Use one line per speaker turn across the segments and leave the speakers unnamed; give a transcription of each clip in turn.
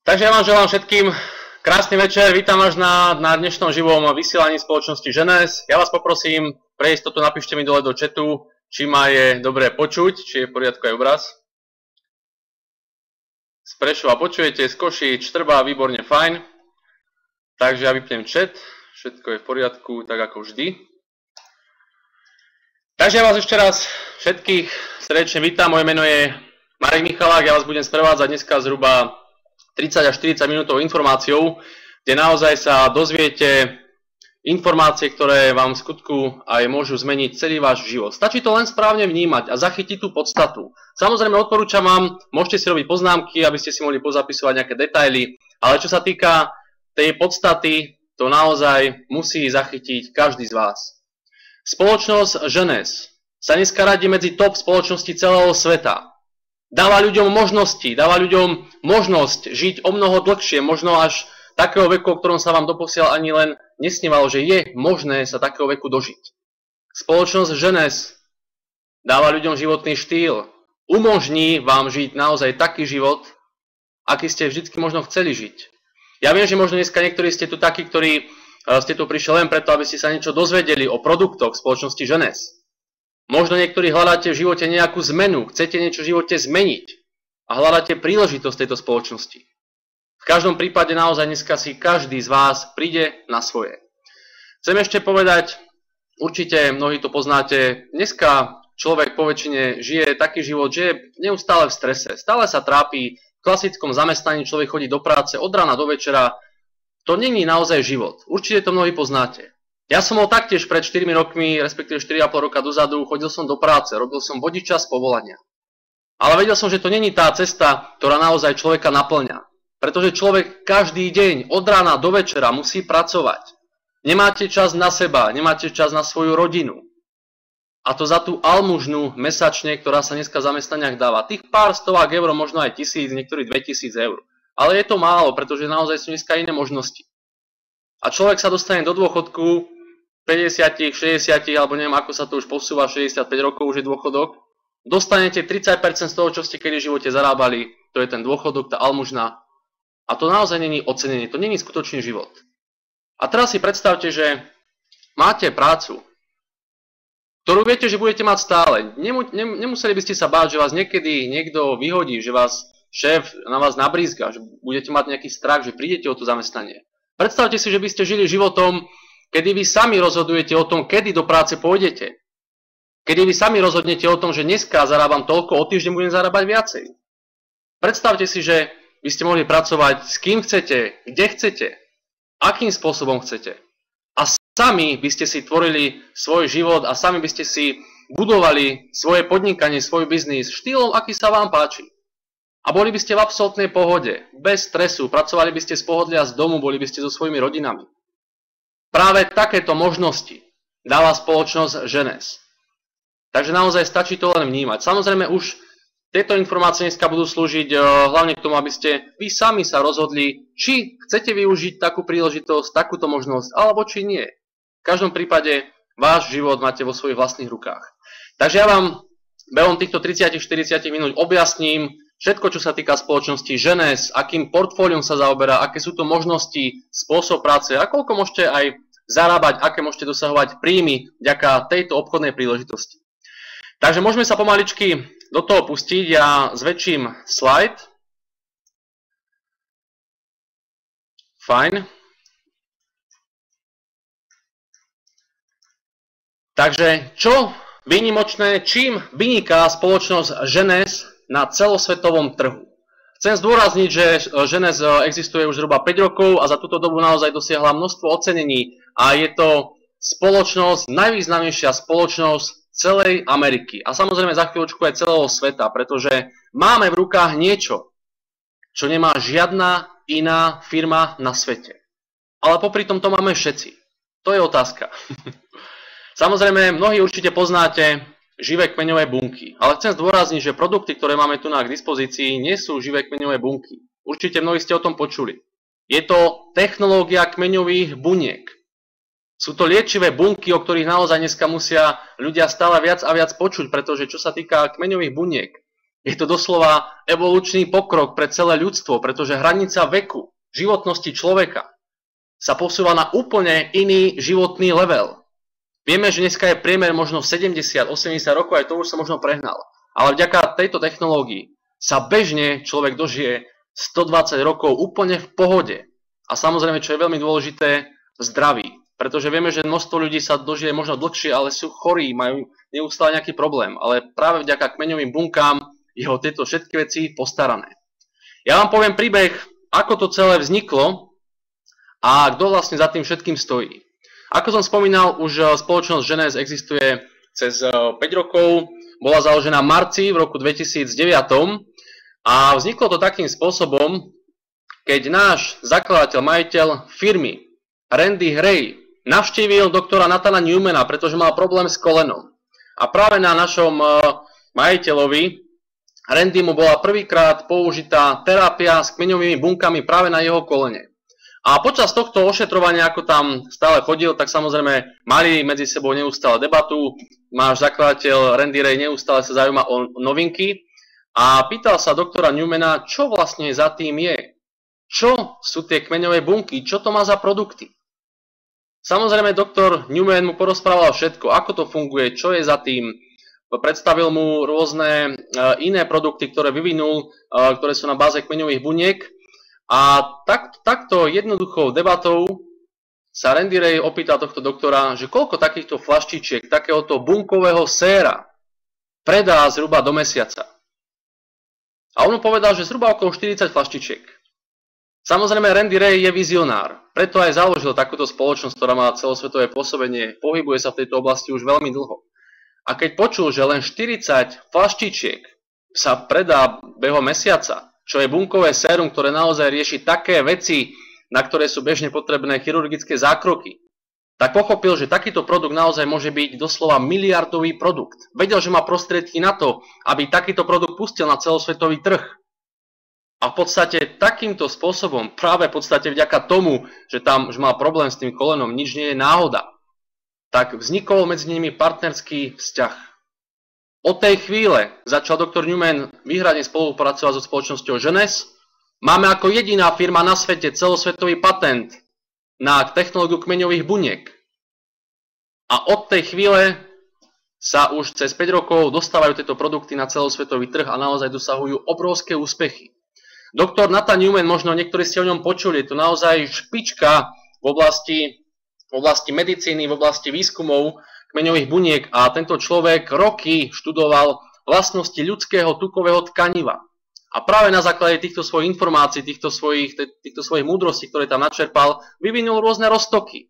Takže ja vám želám všetkým krásny večer, vítam vás na dnešnom živom vysielaní spoločnosti Ženes. Ja vás poprosím, pre istotu napíšte mi dole do chatu, či ma je dobre počuť, či je v poriadku aj obraz. Z Prešova počujete, z Košíc, Štrbá, výborne, fajn. Takže ja vypnem chat, všetko je v poriadku, tak ako vždy. Takže ja vás ešte raz všetkých srdečne vítam, moje meno je Marek Michalák, ja vás budem sprevádzať dneska zhruba 30 až 40 minútovou informáciou, kde naozaj sa dozviete informácie, ktoré vám v skutku aj môžu zmeniť celý váš život. Stačí to len správne vnímať a zachytiť tú podstatu. Samozrejme odporúčam vám, môžete si robiť poznámky, aby ste si mohli pozapisovať nejaké detaily, ale čo sa týka tej podstaty, to naozaj musí zachytiť každý z vás. Spoločnosť Ženes sa dneska radí medzi top spoločnosti celého sveta. Dáva ľuďom možnosť žiť o mnoho dlhšie, možno až takého veku, o ktorom sa vám doposiaľ ani len nesnívalo, že je možné sa takého veku dožiť. Spoločnosť Ženes dáva ľuďom životný štýl, umožní vám žiť naozaj taký život, aký ste vždy možno chceli žiť. Ja viem, že možno dneska niektorí ste tu takí, ktorí ste tu prišli len preto, aby ste sa niečo dozvedeli o produktoch spoločnosti Ženes. Možno niektorí hľadáte v živote nejakú zmenu, chcete niečo v živote zmeniť a hľadáte príležitosť tejto spoločnosti. V každom prípade naozaj dneska si každý z vás príde na svoje. Chcem ešte povedať, určite mnohí to poznáte, dneska človek po väčšine žije taký život, že je neustále v strese, stále sa trápi, v klasickom zamestnaní človek chodí do práce od rána do večera, to není naozaj život. Určite to mnohí poznáte. Ja som bol taktiež pred 4 rokmi, respektíve 4,5 roka dozadu, chodil som do práce, robil som vodiča z povolania. Ale vedel som, že to není tá cesta, ktorá naozaj človeka naplňa. Pretože človek každý deň, od rána do večera musí pracovať. Nemáte čas na seba, nemáte čas na svoju rodinu. A to za tú almužnu mesačne, ktorá sa dneska v zamestnaniach dáva. Tých pár stovák eur, možno aj 1000, niektorí 2000 eur. Ale je to málo, pretože naozaj sú dneska iné možnosti. A človek sa dostane do dôchodku 50, 60, alebo neviem, ako sa to už posúva, 65 rokov už je dôchodok, dostanete 30% z toho, čo ste kedy v živote zarábali, to je ten dôchodok, tá almužna. A to naozaj není ocenenie, to není skutočný život. A teraz si predstavte, že máte prácu, ktorú viete, že budete mať stále. Nemuseli by ste sa báť, že vás niekedy niekto vyhodí, že vás šéf na vás nabrízga, že budete mať nejaký strach, že prídete o to zamestnanie. Predstavte si, že by ste žili životom, kedy vy sami rozhodujete o tom, kedy do práce pôjdete. Kedy vy sami rozhodnete o tom, že dneska zarábam toľko, o týždeň budem zarábať viacej. Predstavte si, že by ste mohli pracovať s kým chcete, kde chcete, akým spôsobom chcete. A sami by ste si tvorili svoj život a sami by ste si budovali svoje podnikanie, svoj biznis štýlom, aký sa vám páči. A boli by ste v absolútnej pohode, bez stresu, pracovali by ste z pohodlia z domu, boli by ste so svojimi rodinami. Práve takéto možnosti dáva spoločnosť Ženes. Takže naozaj stačí to len vnímať. Samozrejme už tieto informácie dneska budú slúžiť hlavne k tomu, aby ste vy sami sa rozhodli, či chcete využiť takú príležitosť, takúto možnosť, alebo či nie. V každom prípade váš život máte vo svojich vlastných rukách. Takže ja vám behom týchto 30-40 minút objasním všetko, čo sa týka spoločnosti Ženes, akým portfóliom sa zaoberá, aké sú to možnosti, spôsob práce a koľko môžete aj zarábať, aké môžete dosahovať príjmy vďaka tejto obchodnej príležitosti. Takže môžeme sa pomaličky do toho pustiť. Ja zväčším slajd. Fajn. Takže čo výnimočné, čím vyniká spoločnosť Ženes na celosvetovom trhu? Chcem zdôrazniť, že Ženes existuje už zhruba 5 rokov a za túto dobu naozaj dosiahla množstvo ocenení a je to spoločnosť, najvýznamnejšia spoločnosť celej Ameriky a samozrejme za chvíľočku aj celého sveta, pretože máme v rukách niečo, čo nemá žiadna iná firma na svete. Ale popri tom to máme všetci. To je otázka. Samozrejme, mnohí určite poznáte živé kmeňové bunky. Ale chcem zdôrazniť, že produkty, ktoré máme tu k dispozícii, nie sú živé kmeňové bunky. Určite mnohí ste o tom počuli. Je to technológia kmeňových buniek. Sú to liečivé bunky, o ktorých naozaj dneska musia ľudia stále viac a viac počuť, pretože čo sa týka kmeňových buniek, Je to doslova evolučný pokrok pre celé ľudstvo, pretože hranica veku, životnosti človeka sa posúva na úplne iný životný level. Vieme, že dneska je priemer možno 70-80 rokov, aj to už sa možno prehnal. Ale vďaka tejto technológii sa bežne človek dožije 120 rokov úplne v pohode. A samozrejme, čo je veľmi dôležité, zdraví. Pretože vieme, že množstvo ľudí sa dožije možno dlhšie, ale sú chorí, majú neustále nejaký problém. Ale práve vďaka kmeňovým bunkám je o tieto všetky veci postarané. Ja vám poviem príbeh, ako to celé vzniklo a kto vlastne za tým všetkým stojí. Ako som spomínal, už spoločnosť Genes existuje cez 5 rokov, bola založená v marci v roku 2009 a vzniklo to takým spôsobom, keď náš zakladateľ, majiteľ firmy Randy Gray navštívil doktora Nathana Newmana, pretože mal problém s kolenom. A práve na našom majiteľovi Randymu bola prvýkrát použitá terapia s kmeňovými bunkami práve na jeho kolene. A počas tohto ošetrovania, ako tam stále chodil, tak samozrejme mali medzi sebou neustále debatu. Náš zakladateľ Randy Gray neustále sa zaujíma o novinky a pýtal sa doktora Newmana, čo vlastne za tým je. Čo sú tie kmeňové bunky, čo to má za produkty. Samozrejme, doktor Newman mu porozprával všetko, ako to funguje, čo je za tým. Predstavil mu rôzne iné produkty, ktoré vyvinul, ktoré sú na báze kmeňových buniek. A takto jednoduchou debatou sa Randy Gray opýtal tohto doktora, že koľko takýchto flaštičiek, takéhoto bunkového séra predá zhruba do mesiaca. A on mu povedal, že zhruba okolo 40 flaštičiek. Samozrejme, Randy Gray je vizionár, preto aj založil takúto spoločnosť, ktorá má celosvetové pôsobenie, pohybuje sa v tejto oblasti už veľmi dlho. A keď počul, že len 40 flaštičiek sa predá behom mesiaca, čo je bunkové sérum, ktoré naozaj rieši také veci, na ktoré sú bežne potrebné chirurgické zákroky, tak pochopil, že takýto produkt naozaj môže byť doslova miliardový produkt. Vedel, že má prostriedky na to, aby takýto produkt pustil na celosvetový trh. A v podstate takýmto spôsobom, práve v podstate vďaka tomu, že mal problém s tým kolenom, nič nie je náhoda, tak vznikol medzi nimi partnerský vzťah. Od tej chvíle začal doktor Newman výhradne spolupracovať so spoločnosťou Genes. Máme ako jediná firma na svete celosvetový patent na technológiu kmeňových buniek. A od tej chvíle sa už cez 5 rokov dostávajú tieto produkty na celosvetový trh a naozaj dosahujú obrovské úspechy. Doktor Nathan Newman, možno niektorí ste o ňom počuli, je to naozaj špička v oblasti medicíny, v oblasti výskumov kmeňových buniek a tento človek roky študoval vlastnosti ľudského tukového tkaniva. A práve na základe týchto svojich informácií, týchto svojich múdrostí, ktoré tam načerpal, vyvinul rôzne roztoky,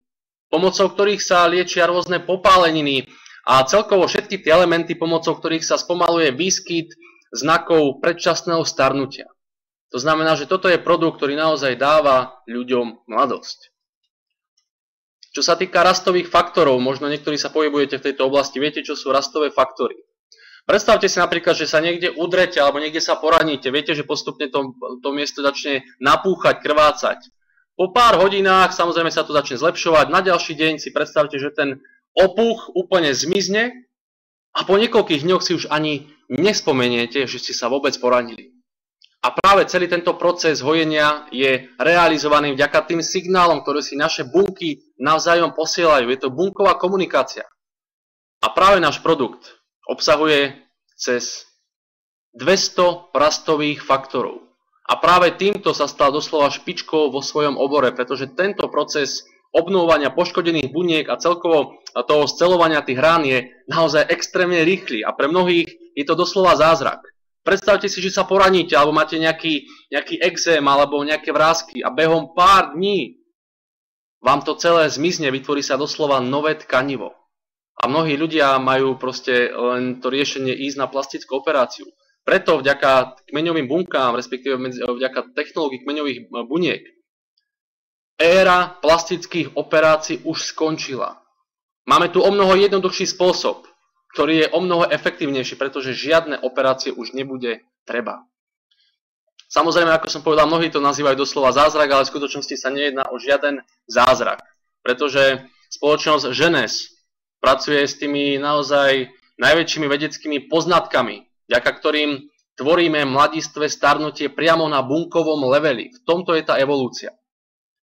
pomocou ktorých sa liečia rôzne popáleniny a celkovo všetky tie elementy, pomocou ktorých sa spomaluje výskyt znakov predčasného starnutia. To znamená, že toto je produkt, ktorý naozaj dáva ľuďom mladosť. Čo sa týka rastových faktorov, možno niektorí sa pohybujete v tejto oblasti, viete, čo sú rastové faktory. Predstavte si napríklad, že sa niekde udrete alebo niekde sa poraníte, viete, že postupne to miesto začne napúchať, krvácať. Po pár hodinách samozrejme sa to začne zlepšovať, na ďalší deň si predstavte, že ten opuch úplne zmizne a po niekoľkých dňoch si už ani nespomeniete, že ste sa vôbec poranili. A práve celý tento proces hojenia je realizovaný vďaka tým signálom, ktoré si naše bunky navzájom posielajú. Je to bunková komunikácia. A práve náš produkt obsahuje cez 200 rastových faktorov. A práve týmto sa stal doslova špičkou vo svojom obore, pretože tento proces obnovovania poškodených buniek a celkovo toho scelovania tých rán je naozaj extrémne rýchly. A pre mnohých je to doslova zázrak. Predstavte si, že sa poraníte, alebo máte nejaký exém, alebo nejaké vrásky a behom pár dní vám to celé zmizne, vytvorí sa doslova nové tkanivo. A mnohí ľudia majú proste len to riešenie ísť na plastickú operáciu. Preto vďaka kmeňovým bunkám, respektíve vďaka technológii kmeňových buniek, éra plastických operácií už skončila. Máme tu omnoho jednoduchší spôsob, ktorý je omnoho efektívnejší, pretože žiadne operácie už nebude treba. Samozrejme, ako som povedal, mnohí to nazývajú doslova zázrak, ale v skutočnosti sa nejedná o žiaden zázrak, pretože spoločnosť Genes pracuje s tými naozaj najväčšími vedeckými poznatkami, vďaka ktorým tvoríme mladistvé starnutie priamo na bunkovom leveli. V tomto je tá evolúcia.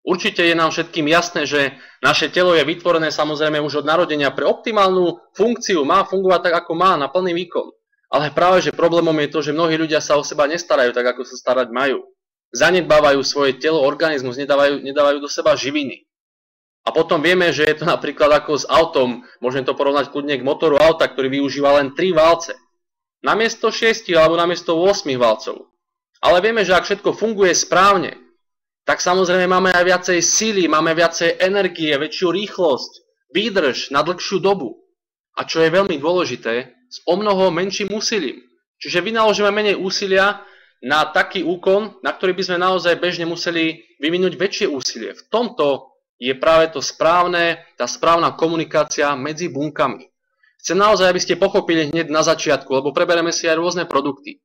Určite je nám všetkým jasné, že naše telo je vytvorené samozrejme už od narodenia pre optimálnu funkciu, má fungovať tak, ako má, na plný výkon. Ale práve, že problémom je to, že mnohí ľudia sa o seba nestarajú tak, ako sa starať majú. Zanedbávajú svoje telo, organizmus, nedávajú do seba živiny. A potom vieme, že je to napríklad ako s autom, môžeme to porovnať kľudne k motoru auta, ktorý využíva len 3 válce. Namiesto 6 alebo namiesto 8 valcov. Ale vieme, že ak všetko funguje správne, tak samozrejme máme aj viacej síly, máme viacej energie, väčšiu rýchlosť, výdrž na dlhšiu dobu. A čo je veľmi dôležité, s omnoho menším úsilím. Čiže vynaložíme menej úsilia na taký úkon, na ktorý by sme naozaj bežne museli vyvinúť väčšie úsilie. V tomto je práve to správne, tá správna komunikácia medzi bunkami. Chcem naozaj, aby ste pochopili hneď na začiatku, lebo preberieme si aj rôzne produkty.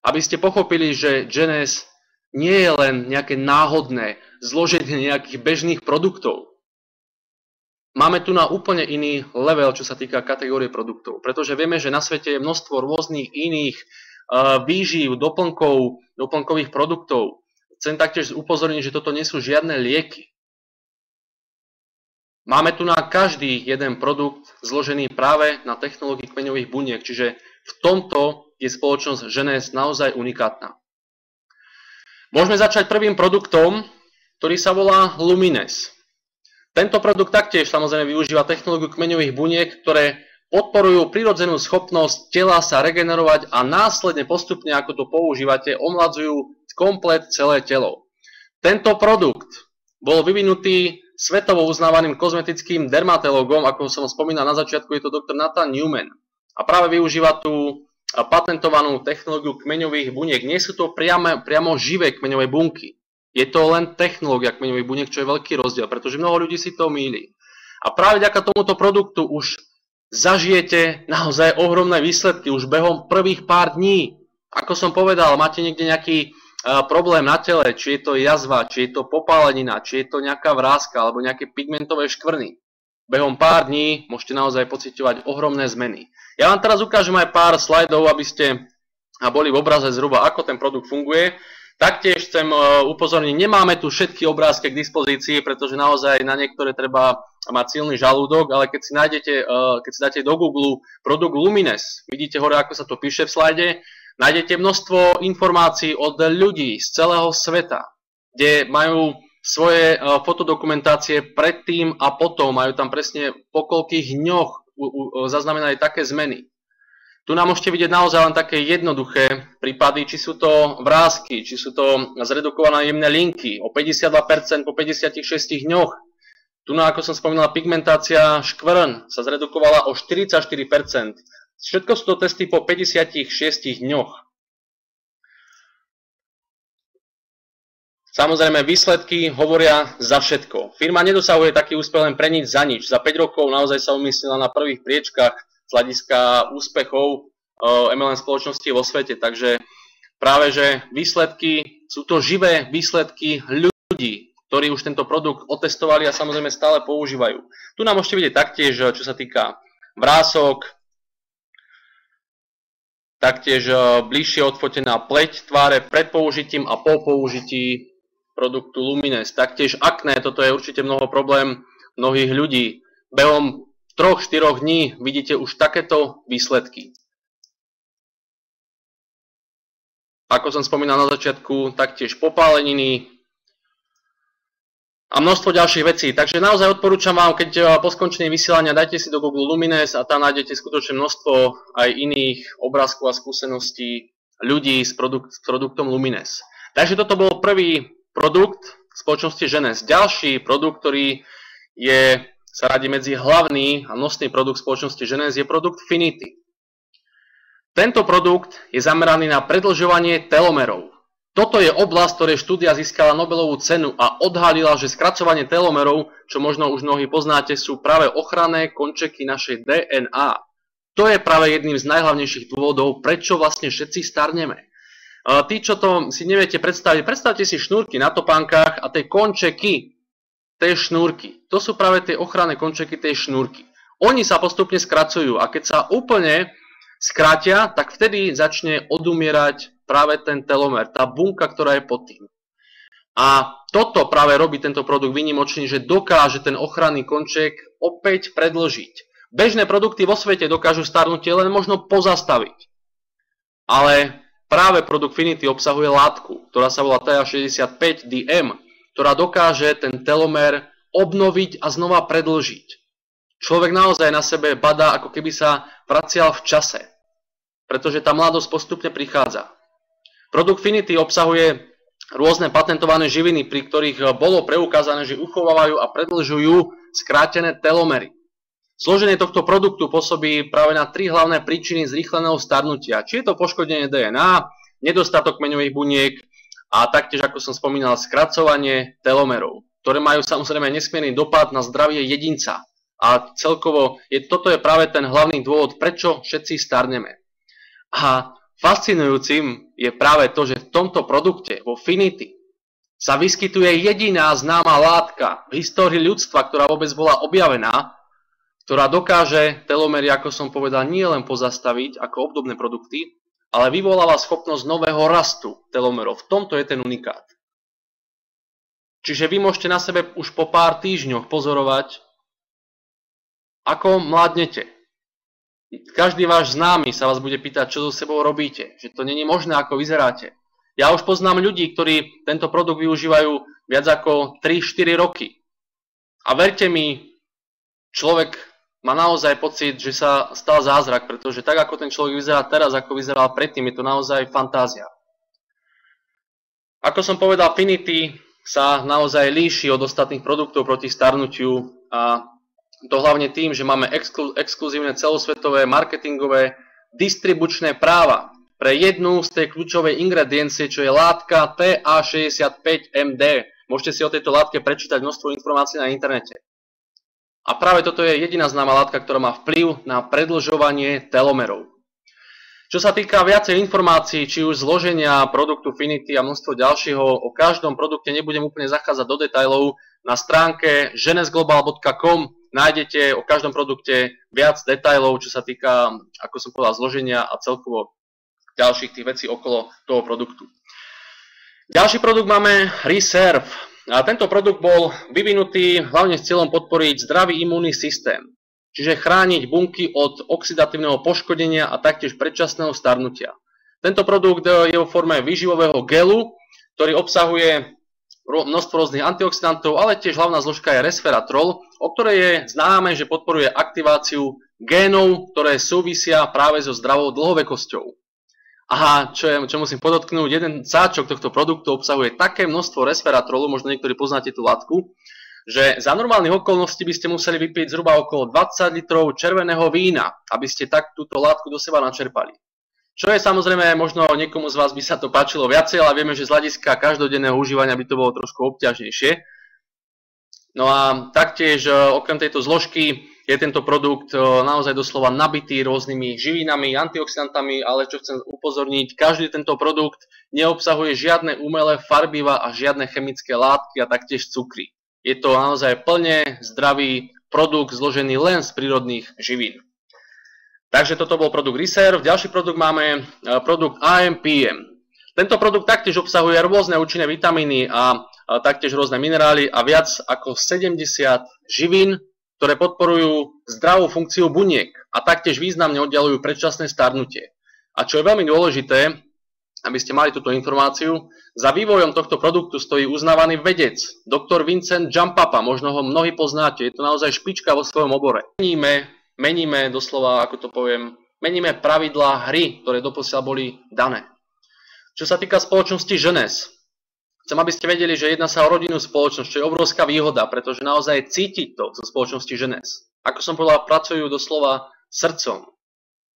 Aby ste pochopili, že Genes nie je len nejaké náhodné zloženie nejakých bežných produktov. Máme tu na úplne iný level, čo sa týka kategórie produktov, pretože vieme, že na svete je množstvo rôznych iných výživ, doplnkových produktov. Chcem taktiež upozorniť, že toto nie sú žiadne lieky. Máme tu na každý jeden produkt zložený práve na technológii kmeňových buniek, čiže v tomto je spoločnosť Genes naozaj unikátna. Môžeme začať prvým produktom, ktorý sa volá Lumines. Tento produkt taktiež samozrejme využíva technológiu kmeňových buniek, ktoré podporujú prirodzenú schopnosť tela sa regenerovať a následne postupne, ako to používate, omladzujú komplet celé telo. Tento produkt bol vyvinutý svetovo uznávaným kozmetickým dermatológom, ako som spomínal na začiatku, je to dr. Nathan Newman. A práve využíva tú patentovanú technológiu kmeňových buniek. Nie sú to priamo živé kmeňové bunky. Je to len technológia kmeňových buniek, čo je veľký rozdiel, pretože mnoho ľudí si to mýli. A práve vďaka tomuto produktu už zažijete naozaj ohromné výsledky už behom prvých pár dní. Ako som povedal, máte niekde nejaký problém na tele, či je to jazva, či je to popálenina, či je to nejaká vráska alebo nejaké pigmentové škvrny. Behom pár dní môžete naozaj pociťovať ohromné zmeny. Ja vám teraz ukážem aj pár slajdov, aby ste boli v obraze zhruba, ako ten produkt funguje. Taktiež chcem upozorniť, nemáme tu všetky obrázky k dispozícii, pretože naozaj na niektoré treba mať silný žalúdok, ale keď si dáte do Google produkt Lumines, vidíte hore, ako sa to píše v slajde, nájdete množstvo informácií od ľudí z celého sveta, kde majú svoje fotodokumentácie predtým a potom, majú tam presne po koľkých dňoch zaznamenali také zmeny. Tu nám môžete vidieť naozaj len také jednoduché prípady, či sú to vrásky, či sú to zredukované jemné linky o 52% po 56 dňoch. Tu, ako som spomínal, pigmentácia škvrn sa zredukovala o 44%. Všetko sú to testy po 56 dňoch. Samozrejme, výsledky hovoria za všetko. Firma nedosahuje taký úspech len pre nič za nič. Za 5 rokov naozaj sa umiestnila na prvých priečkách z hľadiska úspechov MLM spoločnosti vo svete. Takže práve, že výsledky sú to živé výsledky ľudí, ktorí už tento produkt otestovali a samozrejme stále používajú. Tu nám môžete vidieť taktiež, čo sa týka vrások, taktiež bližšie odfotená pleť tváre pred použitím a po použití produktu Lumines. Taktiež akné, toto je určite problém mnohých ľudí. Behom 3-4 dní vidíte už takéto výsledky. Ako som spomínal na začiatku, taktiež popáleniny a množstvo ďalších vecí. Takže naozaj odporúčam vám, keď po skončení vysielania dajte si do Google Lumines a tam nájdete skutočne množstvo aj iných obrázkov a skúseností ľudí s produktom Lumines. Takže toto bol prvý produkt spoločnosti Genes. Ďalší produkt, ktorý sa radí medzi hlavný a nosný produkt spoločnosti Genes, je produkt Finity. Tento produkt je zameraný na predĺžovanie telomerov. Toto je oblasť, ktorej štúdia získala Nobelovú cenu a odhalila, že skracovanie telomerov, čo možno už mnohí poznáte, sú práve ochranné končeky našej DNA. To je práve jedným z najhlavnejších dôvodov, prečo vlastne všetci starneme. Tí, čo to si neviete predstaviť, predstavte si šnúrky na topánkach a tie končeky tej šnúrky. To sú práve tie ochranné končeky tej šnúrky. Oni sa postupne skracujú a keď sa úplne skrátia, tak vtedy začne odumierať práve ten telomer, tá bunka, ktorá je pod tým. A toto práve robí tento produkt výnimočný, že dokáže ten ochranný konček opäť predĺžiť. Bežné produkty vo svete dokážu starnutie len možno pozastaviť. Ale práve produkt Finity obsahuje látku, ktorá sa volá TA65DM, ktorá dokáže ten telomer obnoviť a znova predĺžiť. Človek naozaj na sebe badá, ako keby sa vracial v čase, pretože tá mladosť postupne prichádza. Produkt Finity obsahuje rôzne patentované živiny, pri ktorých bolo preukázané, že uchovávajú a predĺžujú skrátené telomery. Zloženie tohto produktu pôsobí práve na 3 hlavné príčiny zrýchleného starnutia. Či je to poškodenie DNA, nedostatok kmeňových buniek a taktiež, ako som spomínal, skracovanie telomerov, ktoré majú samozrejme nesmierny dopad na zdravie jedinca. A celkovo toto je práve ten hlavný dôvod, prečo všetci starneme. A fascinujúcim je práve to, že v tomto produkte, vo Finity, sa vyskytuje jediná známa látka v histórii ľudstva, ktorá vôbec bola objavená, ktorá dokáže telomery, ako som povedal, nie len pozastaviť ako obdobné produkty, ale vyvoláva schopnosť nového rastu telomerov. V tomto je ten unikát. Čiže vy môžete na sebe už po pár týždňoch pozorovať, ako mladnete. Každý váš známy sa vás bude pýtať, čo so sebou robíte, že to není možné, ako vyzeráte. Ja už poznám ľudí, ktorí tento produkt využívajú viac ako 3-4 roky. A verte mi, človek má naozaj pocit, že sa stal zázrak, pretože tak, ako ten človek vyzerá teraz, ako vyzeral predtým, je to naozaj fantázia. Ako som povedal, Finity sa naozaj líši od ostatných produktov proti starnutiu a to hlavne tým, že máme exkluzívne celosvetové marketingové distribučné práva pre jednu z tej kľúčovej ingrediencie, čo je látka TA65MD. Môžete si o tejto látke prečítať množstvo informácií na internete. A práve toto je jediná známa látka, ktorá má vplyv na predĺžovanie telomerov. Čo sa týka viacej informácií, či už zloženia produktu Finity a množstvo ďalšieho, o každom produkte nebudem úplne zachádzať do detailov. Na stránke genesglobal.com nájdete o každom produkte viac detailov, čo sa týka, ako som povedal, zloženia a celkovo ďalších tých vecí okolo toho produktu. Ďalší produkt máme Reserve. A tento produkt bol vyvinutý hlavne s cieľom podporiť zdravý imúnny systém, čiže chrániť bunky od oxidatívneho poškodenia a taktiež predčasného starnutia. Tento produkt je vo forme výživového gelu, ktorý obsahuje množstvo rôznych antioxidantov, ale tiež hlavná zložka je resveratrol, o ktorej je známe, že podporuje aktiváciu génov, ktoré súvisia práve so zdravou dlhovekosťou. Aha, čo musím podotknúť, jeden sáčok tohto produktu obsahuje také množstvo resveratrolu, možno niektorí poznáte tú látku, že za normálnych okolností by ste museli vypiť zhruba okolo 20 litrov červeného vína, aby ste tak túto látku do seba načerpali. Čo je samozrejme, možno niekomu z vás by sa to páčilo viacej, ale vieme, že z hľadiska každodenného užívania by to bolo trošku obťažnejšie. No a taktiež okrem tejto zložky je tento produkt naozaj doslova nabitý rôznymi živinami, antioxidantami, ale čo chcem upozorniť, každý tento produkt neobsahuje žiadne umelé farbiva a žiadne chemické látky a taktiež cukry. Je to naozaj plne zdravý produkt zložený len z prírodných živín. Takže toto bol produkt Reserve. Ďalší produkt máme produkt AMPM. Tento produkt taktiež obsahuje rôzne účinné vitamíny a taktiež rôzne minerály a viac ako 70 živín, ktoré podporujú zdravú funkciu buniek a taktiež významne oddialujú predčasné starnutie. A čo je veľmi dôležité, aby ste mali túto informáciu, za vývojom tohto produktu stojí uznávaný vedec, doktor Vincent Giampapa, možno ho mnohí poznáte, je to naozaj špička vo svojom obore. Meníme doslova, ako to poviem, meníme pravidlá hry, ktoré doposiaľ boli dané. Čo sa týka spoločnosti Genes, chcem, aby ste vedeli, že jedná sa o rodinnú spoločnosť, čo je obrovská výhoda, pretože naozaj cítiť to zo spoločnosti Genes. Ako som povedal, pracujú doslova srdcom.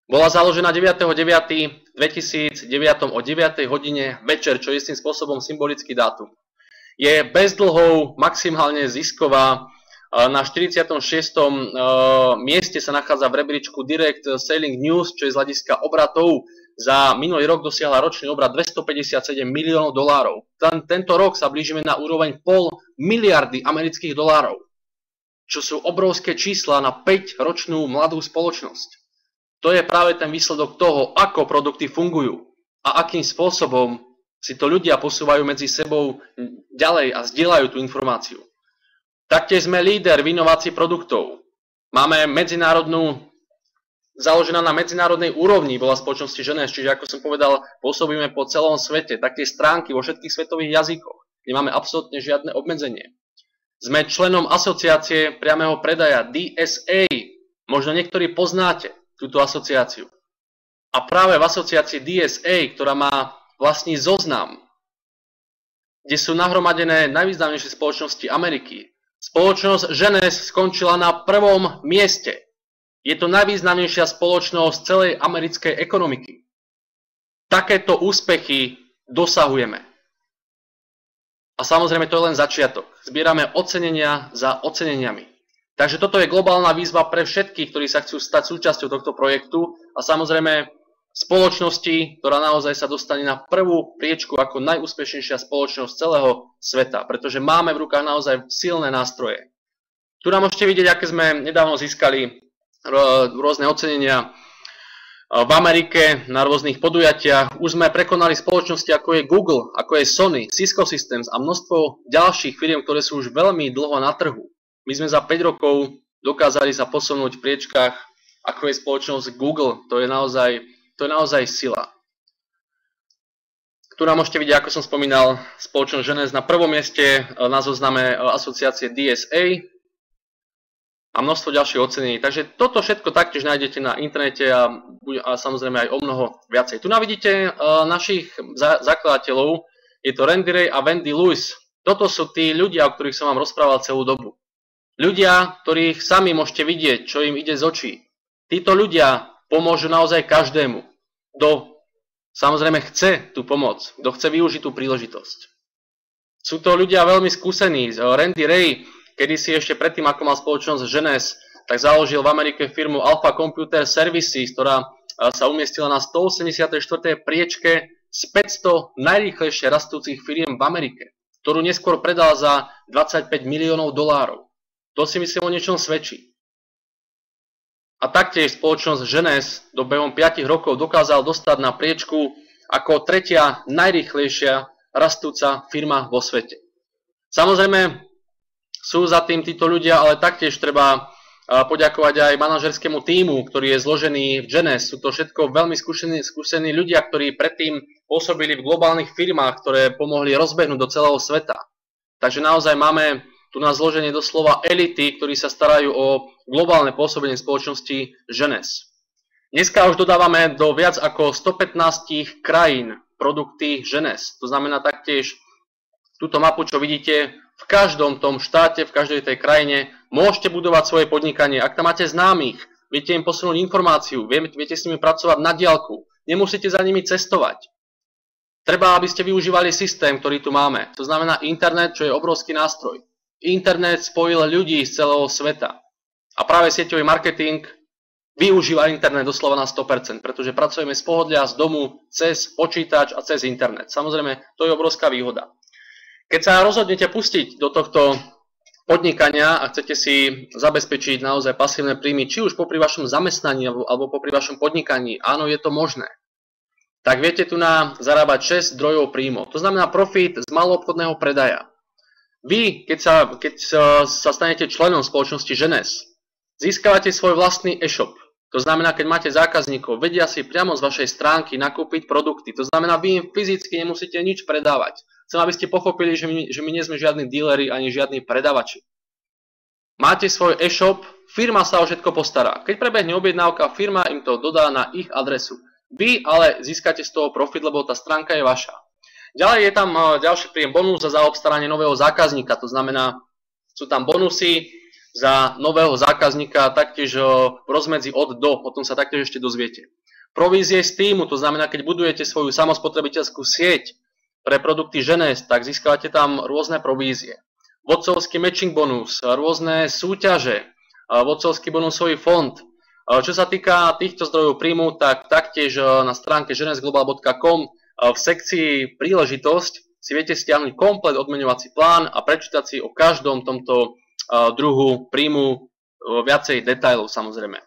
Bola založená 9.9.2009 o 9. hodine večer, čo je istým spôsobom symbolický dátum. Je bez dlhov, maximálne zisková. Na 46. mieste sa nachádza v rebríčku Direct Selling News, čo je z hľadiska obratov. Za minulý rok dosiahla ročný obrat 257 miliónov dolárov. Tento rok sa blížime na úroveň 0,5 miliardy amerických dolárov, čo sú obrovské čísla na 5-ročnú mladú spoločnosť. To je práve ten výsledok toho, ako produkty fungujú a akým spôsobom si to ľudia posúvajú medzi sebou ďalej a zdieľajú tú informáciu. Taktiež sme líder v inovácii produktov. Máme založená na medzinárodnej úrovni bola spoločnosti Genes, čiže ako som povedal, pôsobíme po celom svete, taktiež stránky vo všetkých svetových jazykoch. Nemáme absolútne žiadne obmedzenie. Sme členom asociácie priameho predaja DSA. Možno niektorí poznáte túto asociáciu. A práve v asociácii DSA, ktorá má vlastný zoznam, kde sú nahromadené najvýznamnejšie spoločnosti Ameriky, spoločnosť Genes skončila na 1. mieste. Je to najvýznamnejšia spoločnosť celej americkej ekonomiky. Takéto úspechy dosahujeme. A samozrejme to je len začiatok. Zbierame ocenenia za oceneniami. Takže toto je globálna výzva pre všetkých, ktorí sa chcú stať súčasťou tohto projektu a samozrejme spoločnosti, ktorá naozaj sa dostane na prvú priečku ako najúspešnejšia spoločnosť celého sveta, pretože máme v rukách naozaj silné nástroje. Tu nám môžete vidieť, aké sme nedávno získali rôzne ocenenia v Amerike na rôznych podujatiach. Už sme prekonali spoločnosti ako je Google, ako je Sony, Cisco Systems a množstvo ďalších firiem, ktoré sú už veľmi dlho na trhu. My sme za 5 rokov dokázali sa posunúť v priečkách, ako je spoločnosť Google. To je naozaj sila. Tu nám môžete vidieť, ako som spomínal, spoločnosť Genes na 1. mieste na zozname asociácie DSA a množstvo ďalších ocenení. Takže toto všetko taktiež nájdete na internete a samozrejme aj o mnoho viacej. Tu vidíte našich zakladateľov. Je to Randy Ray a Wendy Lewis. Toto sú tí ľudia, o ktorých som vám rozprával celú dobu. Ľudia, ktorých sami môžete vidieť, čo im ide z očí. Títo ľudia pomôžu naozaj každému, kto samozrejme chce tú pomoc, kto chce využiť tú príležitosť. Sú to ľudia veľmi skúsení. Randy Ray, kedysi ešte predtým, ako mal spoločnosť Genes, tak založil v Amerike firmu Alpha Computer Services, ktorá sa umiestnila na 184. priečke z 500 najrýchlejšie rastúcich firiem v Amerike, ktorú neskôr predal za $25 miliónov. To si myslím o niečom svedčí. A taktiež spoločnosť Genes do behom 5 rokov dokázal dostať na priečku ako 3. najrýchlejšia rastúca firma vo svete. Samozrejme, sú za tým títo ľudia, ale taktiež treba poďakovať aj manažerskému tímu, ktorý je zložený v Genes. Sú to všetko veľmi skúsení ľudia, ktorí predtým pôsobili v globálnych firmách, ktoré pomohli rozbehnúť do celého sveta. Takže naozaj máme tu na zloženie doslova elity, ktorí sa starajú o globálne pôsobenie spoločnosti Genes. Dneska už dodávame do viac ako 115 krajín produkty Genes. To znamená taktiež túto mapu, čo vidíte, v každom tom štáte, v každej tej krajine môžete budovať svoje podnikanie. Ak tam máte známych, viete im posunúť informáciu, viete s nimi pracovať na diaľku, nemusíte za nimi cestovať. Treba, aby ste využívali systém, ktorý tu máme. To znamená internet, čo je obrovský nástroj. Internet spojil ľudí z celého sveta. A práve sieťový marketing využíva internet doslova na 100%, pretože pracujeme z pohodlia, z domu, cez počítač a cez internet. Samozrejme, to je obrovská výhoda. Keď sa rozhodnete pustiť do tohto podnikania a chcete si zabezpečiť naozaj pasívne príjmy, či už popri vašom zamestnaní alebo popri vašom podnikaní, áno, je to možné, tak viete tu zarábať 6 zdrojov príjmov. To znamená profit z maloobchodného predaja. Vy, keď sa stanete členom spoločnosti Genes, získavate svoj vlastný e-shop. To znamená, keď máte zákazníkov, vedia si priamo z vašej stránky nakúpiť produkty. To znamená, vy im fyzicky nemusíte nič predávať. Chcem, aby ste pochopili, že my nie sme žiadni díleri ani žiadni predavači. Máte svoj e-shop, firma sa o všetko postará. Keď prebehne objednávka, firma im to dodá na ich adresu. Vy ale získate z toho profit, lebo tá stránka je vaša. Ďalej je tam ďalší príjem bonus za zaobstaranie nového zákazníka. To znamená, sú tam bonusy za nového zákazníka, taktiež v rozmedzi od do, o tom sa taktiež ešte dozviete. Provízie z týmu, to znamená, keď budujete svoju samospotrebiteľskú sieť pre produkty Genes, tak získavate tam rôzne provízie. Vodcovský matching bonus, rôzne súťaže, vodcovský bonusový fond. Čo sa týka týchto zdrojov príjmu, tak taktiež na stránke genesglobal.com v sekcii príležitosť si viete stiahnuť komplet odmeňovací plán a prečítať si o každom tomto druhu príjmu viacej detailov samozrejme.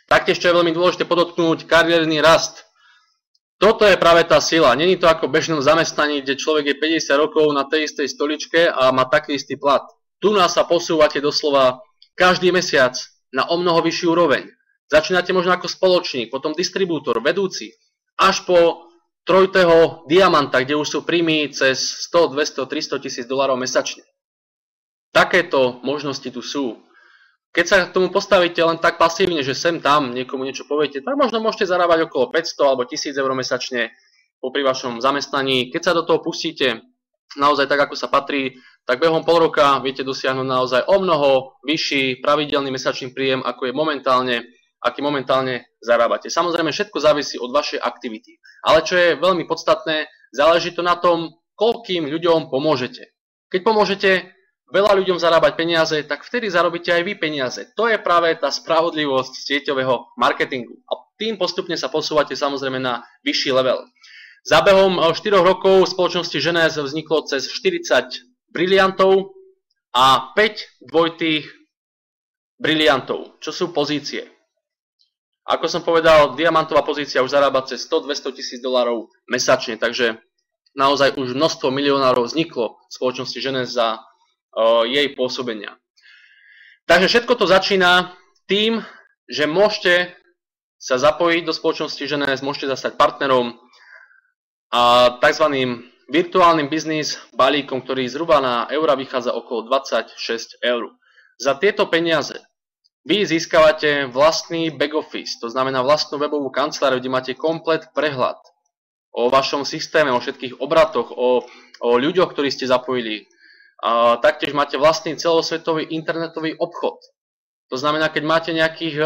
Taktiež, čo je veľmi dôležité podotknúť, kariérny rast. Toto je práve tá sila. Není to ako v bežnom zamestnaní, kde človek je 50 rokov na tej istej stoličke a má taký istý plat. Tu nás sa posúvate doslova každý mesiac na omnoho vyšší úroveň. Začínate možno ako spoločník, potom distribútor, vedúci, až po trojitého diamanta, kde už sú príjmy cez 100, 200, 300 tisíc dolárov mesačne. Takéto možnosti tu sú. Keď sa k tomu postavíte len tak pasívne, že sem tam niekomu niečo poviete, tak možno môžete zarábať okolo 500 alebo 1000 eur mesačne popri vašom zamestnaní. Keď sa do toho pustíte naozaj tak, ako sa patrí, tak behom pol roka viete dosiahnuť naozaj o mnoho vyšší pravidelný mesačný príjem, ako je aký momentálne zarábate. Samozrejme, všetko závisí od vašej aktivity. Ale čo je veľmi podstatné, záleží to na tom, koľkým ľuďom pomôžete. Keď pomôžete veľa ľuďom zarábať peniaze, tak vtedy zarobíte aj vy peniaze. To je práve tá spravodlivosť sieťového marketingu. A tým postupne sa posúvate samozrejme na vyšší level. Za behom 4 rokov v spoločnosti Genes vzniklo cez 40 briliantov a 5 dvojitých briliantov, čo sú pozície. Ako som povedal, diamantová pozícia už zarába cez 100-200 tisíc dolárov mesačne, takže naozaj už množstvo milionárov vzniklo v spoločnosti Genes za jej pôsobenia. Takže všetko to začína tým, že môžete sa zapojiť do spoločnosti Genes, môžete sa stať partnerom a tzv. Virtuálnym biznis balíkom, ktorý zhruba na eura vychádza okolo 26 eur. Za tieto peniaze vy získavate vlastný back office, to znamená vlastnú webovú kanceláriu, kde máte komplet prehľad o vašom systéme, o všetkých obratoch, o ľuďoch, ktorí ste zapojili. A taktiež máte vlastný celosvetový internetový obchod. To znamená, keď máte nejakých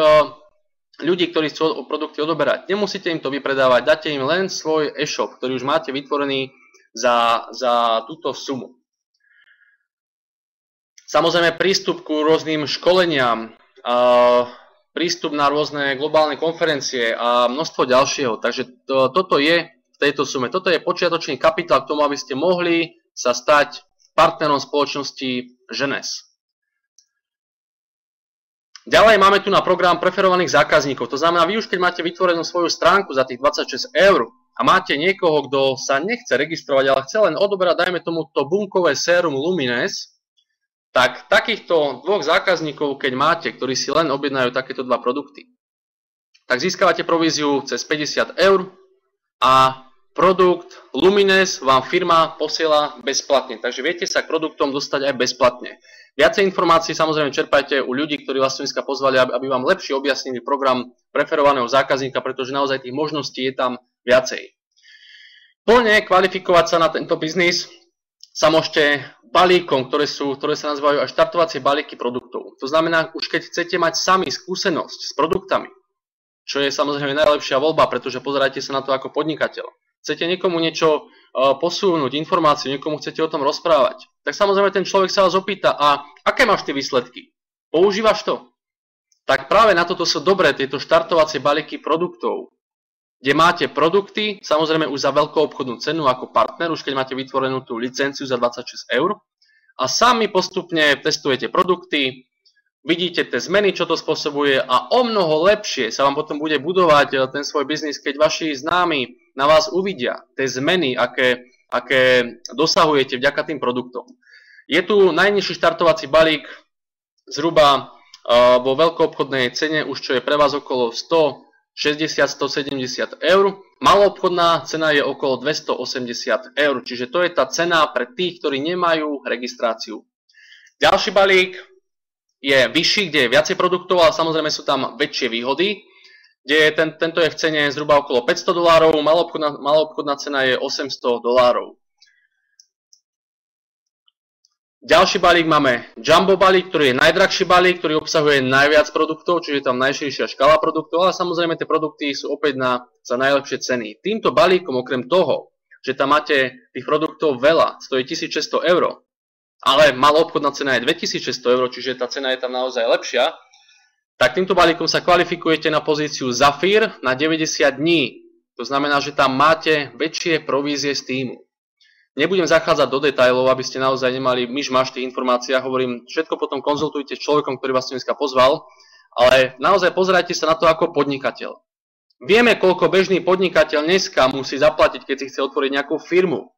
ľudí, ktorí chcú produkty odoberať, nemusíte im to vypredávať, dáte im len svoj e-shop, ktorý už máte vytvorený za túto sumu. Samozrejme prístup ku rôznym školeniam, prístup na rôzne globálne konferencie a množstvo ďalšieho. Takže toto je v tejto sume. Toto je počiatočný kapitál k tomu, aby ste mohli sa stať partnerom spoločnosti Genes. Ďalej máme tu na program preferovaných zákazníkov. To znamená, vy už keď máte vytvorenú svoju stránku za tých 26 eur a máte niekoho, kto sa nechce registrovať, ale chce len odoberať, dajme tomu to bunkové sérum Lumines, tak takýchto dvoch zákazníkov, keď máte, ktorí si len objednajú takéto dva produkty, tak získavate províziu cez 50 eur a produkt Lumines vám firma posiela bezplatne, takže viete sa k produktom dostať aj bezplatne. Viacej informácií samozrejme čerpajte u ľudí, ktorí vás dneska pozvali, aby vám lepšie objasnili program preferovaného zákazníka, pretože naozaj tých možností je tam viacej. Plne kvalifikovať sa na tento biznis sa môžete balíkom, ktoré sa nazývajú aj štartovacie balíky produktov. To znamená, už keď chcete mať sami skúsenosť s produktami, čo je samozrejme najlepšia voľba, pretože pozerajte sa na to ako podnikateľ. Chcete niekomu niečo posunúť, informáciu, niekomu chcete o tom rozprávať, tak samozrejme ten človek sa vás opýta, a aké máš ty výsledky? Používaš to? Tak práve na toto sú dobré tieto štartovacie balíky produktov, kde máte produkty, samozrejme už za veľkou obchodnú cenu ako partner, už keď máte vytvorenú tú licenciu za 26 eur a sami postupne testujete produkty, vidíte tie zmeny, čo to spôsobuje a o mnoho lepšie sa vám potom bude budovať ten svoj biznis, keď vaši známi na vás uvidia tie zmeny, aké dosahujete vďaka tým produktom. Je tu najnižší štartovací balík zhruba vo veľkoobchodnej cene, už čo je pre vás okolo 160-170 eur. Maloobchodná cena je okolo 280 eur, čiže to je tá cena pre tých, ktorí nemajú registráciu. Ďalší balík je vyšší, kde je viacej produktov, ale samozrejme sú tam väčšie výhody, kde je tento je v cene zhruba okolo $500, maloobchodná cena je $800. Ďalší balík máme Jumbo balík, ktorý je najdrahší balík, ktorý obsahuje najviac produktov, čiže je tam najširšia škála produktov, ale samozrejme tie produkty sú opäť za najlepšie ceny. Týmto balíkom, okrem toho, že tam máte tých produktov veľa, stojí 1600 eur, ale maloobchodná cena je 2600 eur, čiže tá cena je tam naozaj lepšia, tak týmto balíkom sa kvalifikujete na pozíciu Zafír na 90 dní. To znamená, že tam máte väčšie provízie z týmu. Nebudem zachádzať do detailov, aby ste naozaj nemali myšmaš tých informácií. Hovorím, všetko potom konzultujte s človekom, ktorý vás dneska pozval, ale naozaj pozerajte sa na to ako podnikateľ. Vieme, koľko bežný podnikateľ dneska musí zaplatiť, keď si chce otvoriť nejakú firmu.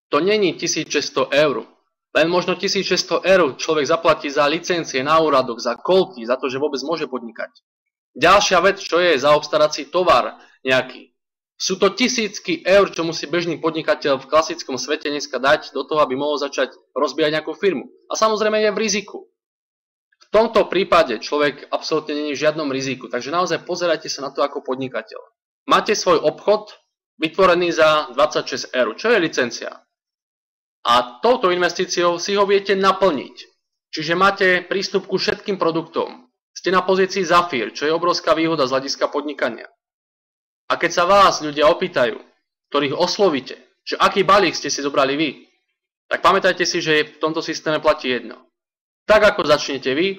To není 1600 eur. Len možno 1600 eur človek zaplatí za licencie na úradoch, za kolky, za to, že vôbec môže podnikať. Ďalšia vec, čo je zaobstarať si tovar nejaký. Sú to tisícky eur, čo musí bežný podnikateľ v klasickom svete dneska dať do toho, aby mohol začať rozbíjať nejakú firmu. A samozrejme je v riziku. V tomto prípade človek absolútne nie je v žiadnom riziku, takže naozaj pozerajte sa na to ako podnikateľ. Máte svoj obchod vytvorený za 26 eur, čo je licencia. A touto investíciou si ho viete naplniť. Čiže máte prístup ku všetkým produktom. Ste na pozícii Zafír, čo je obrovská výhoda z hľadiska podnikania. A keď sa vás ľudia opýtajú, ktorých oslovíte, že aký balík ste si zobrali vy, tak pamätajte si, že v tomto systéme platí jedno. Tak ako začnete vy,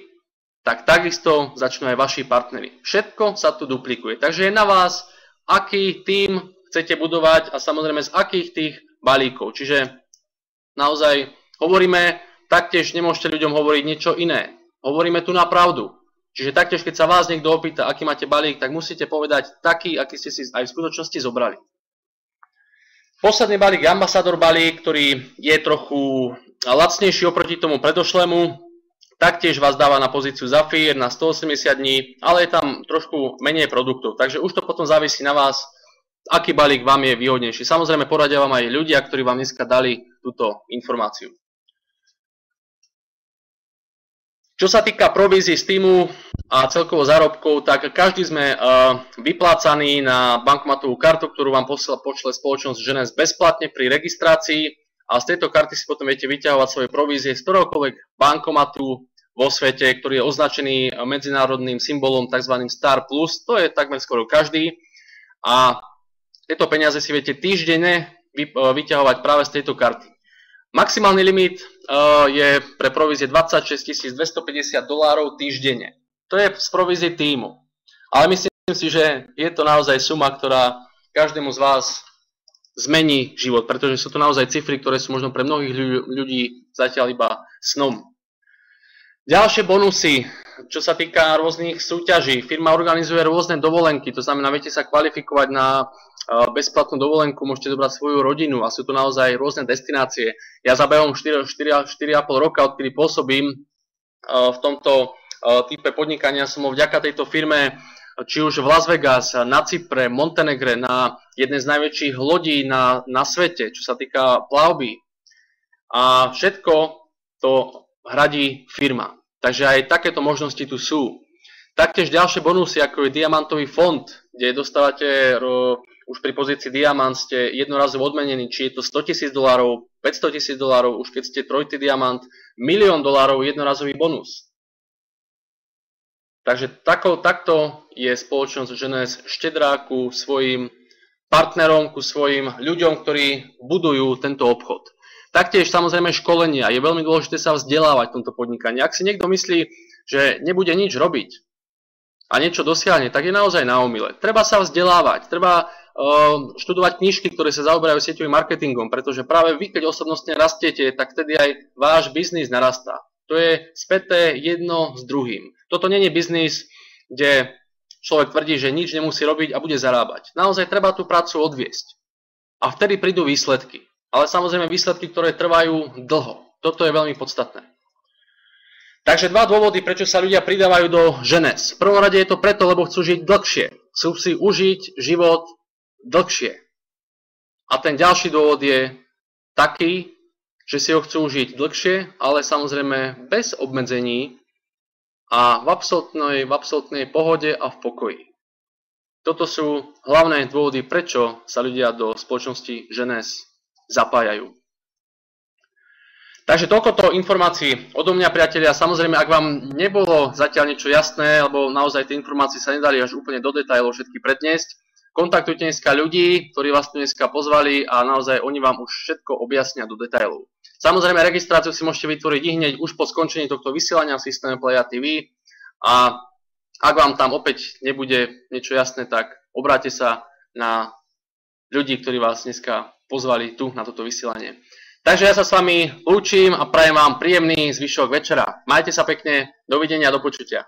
tak takisto začnú aj vaši partneri. Všetko sa tu duplikuje. Takže je na vás, aký tím chcete budovať a samozrejme z akých tých balíkov. Čiže naozaj hovoríme, taktiež nemôžete ľuďom hovoriť niečo iné. Hovoríme tu na pravdu. Čiže taktiež, keď sa vás niekto opýta, aký máte balík, tak musíte povedať taký, aký ste si aj v skutočnosti zobrali. Posledný balík je Ambassador balík, ktorý je trochu lacnejší oproti tomu predošlému. Taktiež vás dáva na pozíciu Zafír na 180 dní, ale je tam trošku menej produktov. Takže už to potom závisí na vás, aký balík vám je výhodnejší. Samozrejme poradia vám aj ľudia, ktorí vám dneska dali túto informáciu. Čo sa týka provízií z týmu a celkovo zárobkov, tak každý sme vyplácaní na bankomatovú kartu, ktorú vám pošle spoločnosť Genes bezplatne pri registrácii. A z tejto karty si potom viete vyťahovať svoje provízie z ktoréhokoľvek bankomatu vo svete, ktorý je označený medzinárodným symbolom tzv. Star Plus. To je takmer skoro každý. A tieto peniaze si viete týždenne vyťahovať práve z tejto karty. Maximálny limit je pre provízie $26 250 týždenne. To je z provízie týmu. Ale myslím si, že je to naozaj suma, ktorá každému z vás zmení život, pretože sú to naozaj cifry, ktoré sú možno pre mnohých ľudí zatiaľ iba snom. Ďalšie bonusy, čo sa týka rôznych súťaží. Firma organizuje rôzne dovolenky, to znamená, viete sa kvalifikovať na bezplatnú dovolenku, môžete zobrať svoju rodinu a sú to naozaj rôzne destinácie. Ja za behom 4,5 roka, odkedy pôsobím v tomto type podnikania, som vďaka tejto firme či už v Las Vegas, na Cypre, Montenegre, na jednej z najväčších lodí na svete, čo sa týka plavby. A všetko to hradí firma. Takže aj takéto možnosti tu sú. Taktiež ďalšie bonusy, ako je diamantový fond, kde dostávate už pri pozícii diamant, ste jednorazovo odmenení, či je to $100 000, $500 000, už keď ste trojitý diamant, $1 000 000 jednorazový bonus. Takže takto je spoločnosť Genes štedrá ku svojim partnerom, ku svojim ľuďom, ktorí budujú tento obchod. Taktiež samozrejme školenia. Je veľmi dôležité sa vzdelávať v tomto podnikaní. Ak si niekto myslí, že nebude nič robiť a niečo dosiahne, tak je naozaj na omyle. Treba sa vzdelávať, treba študovať knižky, ktoré sa zaoberajú sieťovým marketingom, pretože práve vy, keď osobnostne rastiete, tak vtedy aj váš biznis narastá. To je späté jedno s druhým. Toto nie je biznis, kde človek tvrdí, že nič nemusí robiť a bude zarábať. Naozaj treba tú prácu odviesť. A vtedy prídu výsledky. Ale samozrejme výsledky, ktoré trvajú dlho. Toto je veľmi podstatné. Takže dva dôvody, prečo sa ľudia pridávajú do Genes. V prvom rade je to preto, lebo chcú žiť dlhšie. Chcú si užiť život dlhšie. A ten ďalší dôvod je taký, že si ho chcú užiť dlhšie, ale samozrejme bez obmedzení a v absolútnej pohode a v pokoji. Toto sú hlavné dôvody, prečo sa ľudia do spoločnosti Genes zapájajú. Takže toľkoto informácií odo mňa, priatelia. Samozrejme, ak vám nebolo zatiaľ niečo jasné, alebo naozaj tie informácie sa nedali až úplne do detailov všetky predniesť, kontaktujte dneska ľudí, ktorí vás tu dneska pozvali a naozaj oni vám už všetko objasnia do detailov. Samozrejme, registráciu si môžete vytvoriť hneď už po skončení tohto vysielania v systéme Playa TV a ak vám tam opäť nebude niečo jasné, tak obráťte sa na ľudí, ktorí vás dneska pozvali tu na toto vysielanie. Takže ja sa s vami lúčim a prajem vám príjemný zvyšok večera. Majte sa pekne, dovidenia, do počutia.